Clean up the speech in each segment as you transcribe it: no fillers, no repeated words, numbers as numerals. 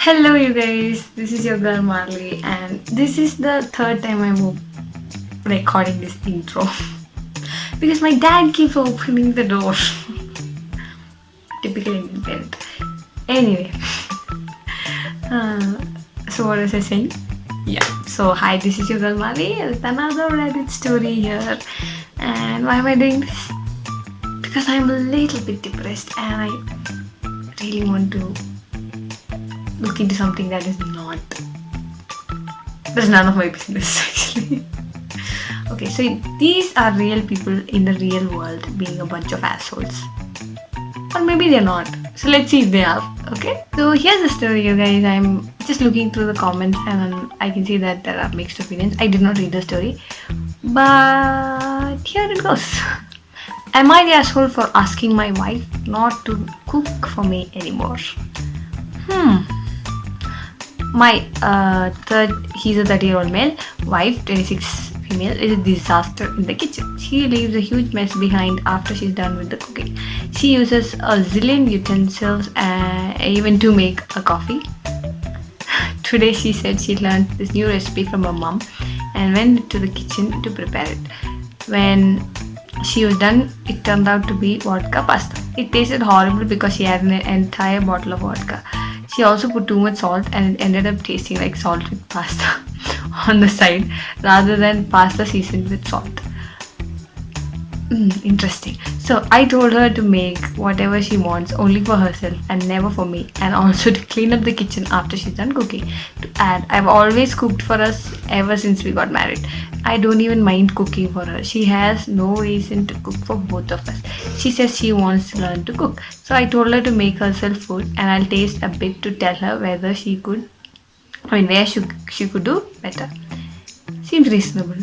Hello, you guys. This is your girl Marley, and this is the third time I'm recording this intro because my dad keeps opening the door. Typical Indian parent. Anyway, uh, so what was I saying? Yeah. So hi, this is your girl Marley with another Reddit story here. And why am I doing this? Because I'm a little bit depressed, and I really want to look into something that is not. That's none of my business actually. Okay, so these are real people in the real world being a bunch of assholes. Or maybe they're not. So let's see if they are. Okay. So here's the story, you guys. I'm just looking through the comments and I can see that there are mixed opinions. I did not read the story. But here it goes. Am I the asshole for asking my wife not to cook for me anymore? He's a 30-year-old male, wife 26 female, is a disaster in the kitchen. She leaves a huge mess behind after she's done with the cooking. She uses a zillion utensils even to make a coffee. Today she said she learned this new recipe from her mom and went to the kitchen to prepare it. When she was done, it turned out to be vodka pasta. It tasted horrible because she had an entire bottle of vodka. She also put too much salt and it ended up tasting like salted pasta on the side rather than pasta seasoned with salt. Interesting. So I told her to make whatever she wants only for herself and never for me, and also to clean up the kitchen after she's done cooking. To add, I've always cooked for us ever since we got married. I don't even mind cooking for her. She has no reason to cook for both of us. She says she wants to learn to cook. So I told her to make herself food and I'll taste a bit to tell her where she could do better. Seems reasonable,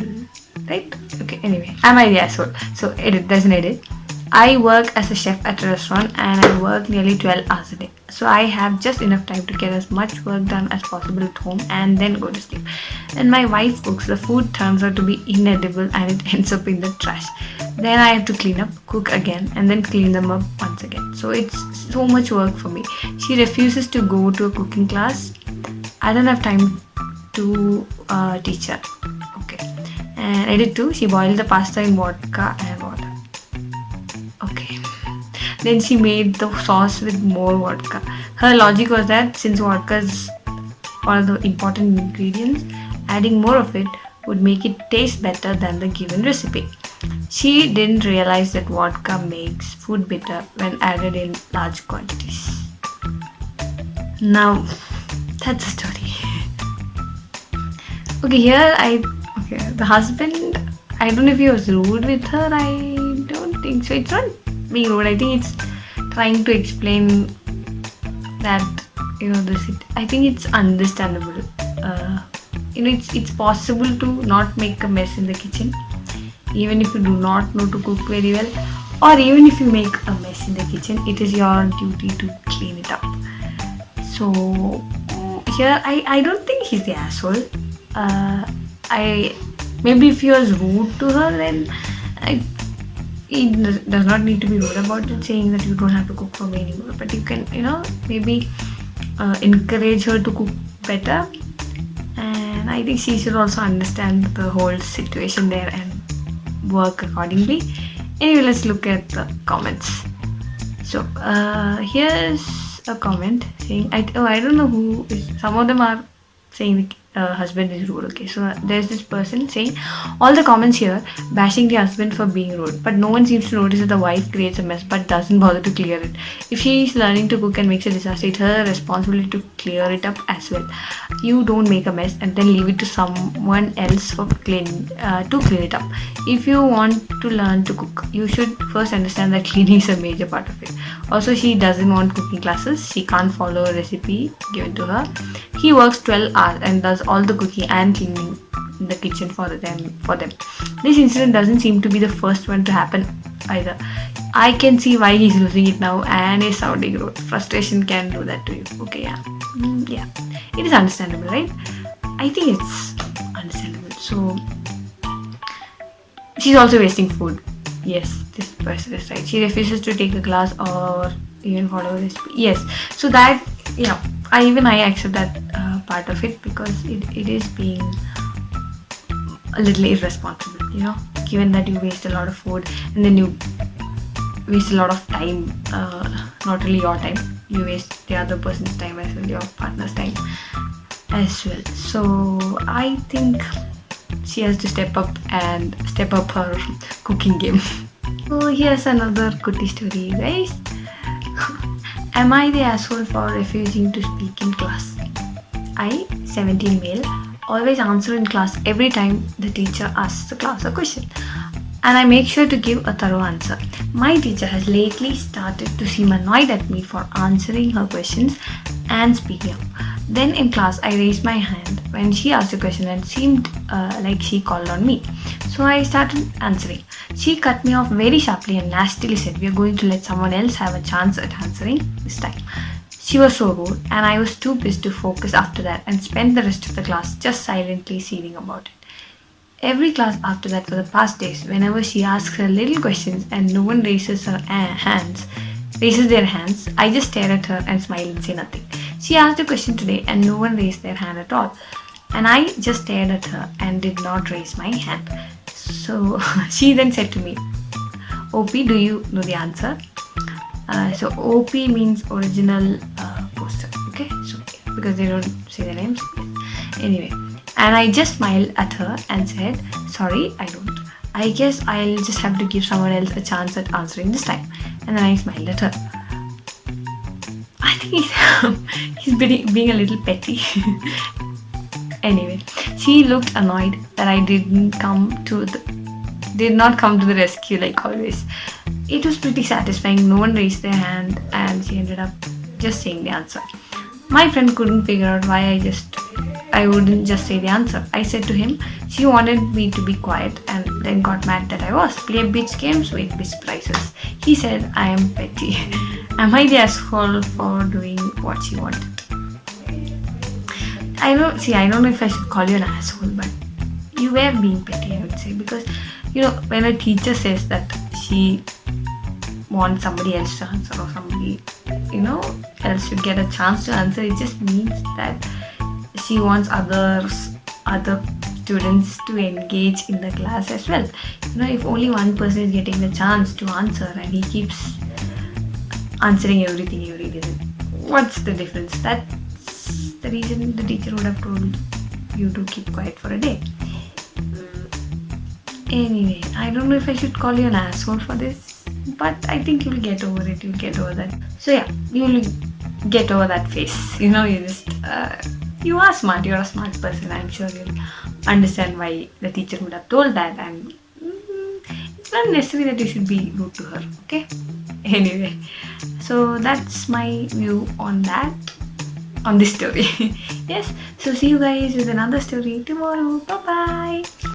right? Okay, anyway, am I the asshole? So there's an edit. I work as a chef at a restaurant and I work nearly 12 hours a day. So I have just enough time to get as much work done as possible at home and then go to sleep. When my wife cooks, the food turns out to be inedible and it ends up in the trash. Then I have to clean up, cook again, and then clean them up once again. So it's so much work for me. She refuses to go to a cooking class. I don't have time to teach her. Okay. And edit 2, she boiled the pasta in vodka and water. Okay. Then she made the sauce with more vodka. Her logic was that since vodka is one of the important ingredients, adding more of it would make it taste better than the given recipe. She didn't realize that vodka makes food bitter when added in large quantities. Now, that's the story. The husband, I don't know if he was rude with her. I don't think so. It's not being rude. I think it's trying to explain that I think it's understandable. It's possible to not make a mess in the kitchen, even if you do not know to cook very well, or even if you make a mess in the kitchen, it is your duty to clean it up. So here, I don't think he's the asshole. Maybe if he was rude to her, then he does not need to be rude about it, saying that you don't have to cook for me anymore. But you can, maybe encourage her to cook better. And I think she should also understand the whole situation there and work accordingly. Anyway, let's look at the comments. So here's a comment saying, I don't know who is. Some of them are saying the husband is rude. Okay, so there's this person saying all the comments here bashing the husband for being rude, but no one seems to notice that the wife creates a mess but doesn't bother to clear it. If she is learning to cook and makes a disaster, it's her responsibility to clear it up as well. You don't make a mess and then leave it to someone else for to clean it up. If you want to learn to cook, you should first understand that cleaning is a major part of it. Also, she doesn't want cooking classes. She can't follow a recipe given to her. He works 12 hours and does all the cooking and cleaning in the kitchen for them. This incident doesn't seem to be the first one to happen either. I can see why he's losing it now and is sounding rude. Frustration can do that to you. Okay, yeah. It is understandable, right? I think it's understandable. So she's also wasting food. Yes, this person is right. She refuses to take a class or even follow a recipe. Yes. So that, I accept that part of it, because it is being a little irresponsible, given that you waste a lot of food and then you waste a lot of time, not really your time, you waste the other person's time as well, your partner's time as well. So I think she has to step up her cooking game. So here's another goodie story, you guys. Am I the asshole for refusing to speak in class? I, 17 male, always answer in class every time the teacher asks the class a question, and I make sure to give a thorough answer. My teacher has lately started to seem annoyed at me for answering her questions and speaking up. Then in class, I raised my hand when she asked a question and seemed like she called on me. So I started answering. She cut me off very sharply and nastily said, "We are going to let someone else have a chance at answering this time." She was so rude, and I was too pissed to focus after that and spent the rest of the class just silently seething about it. Every class after that for the past days, whenever she asks her little questions and no one raises their hands, I just stare at her and smile and say nothing. She asked a question today and no one raised their hand at all. And I just stared at her and did not raise my hand. So she then said to me, "OP, do you know the answer?" So OP means original poster. Okay, so because they don't say their names. Anyway, and I just smiled at her and said, "Sorry, I don't. I guess I'll just have to give someone else a chance at answering this time." And then I smiled at her. I think he's being a little petty. Anyway, she looked annoyed that I did not come to the rescue like always. It was pretty satisfying. No one raised their hand and she ended up just saying the answer. My friend couldn't figure out why I wouldn't just say the answer. I said to him, she wanted me to be quiet and then got mad that I was. Play bitch games, win bitch prizes. He said I am petty. Am I the asshole for doing what she wanted? I don't know if I should call you an asshole, but you were being petty, I would say, because when a teacher says that she wants somebody else to answer, or somebody else should get a chance to answer, it just means that she wants other students to engage in the class as well. If only one person is getting the chance to answer and he keeps answering everything every day, what's the difference? That's the reason the teacher would have told you to keep quiet for a day. Anyway, I don't know if I should call you an asshole for this, but I think you'll get over it. You'll get over that. So yeah, you'll get over that phase. You are smart. You're a smart person. I'm sure you'll understand why the teacher would have told that, and it's not necessary that you should be rude to her. Okay. Anyway, so that's my view on this story. Yes. So see you guys with another story tomorrow. Bye bye.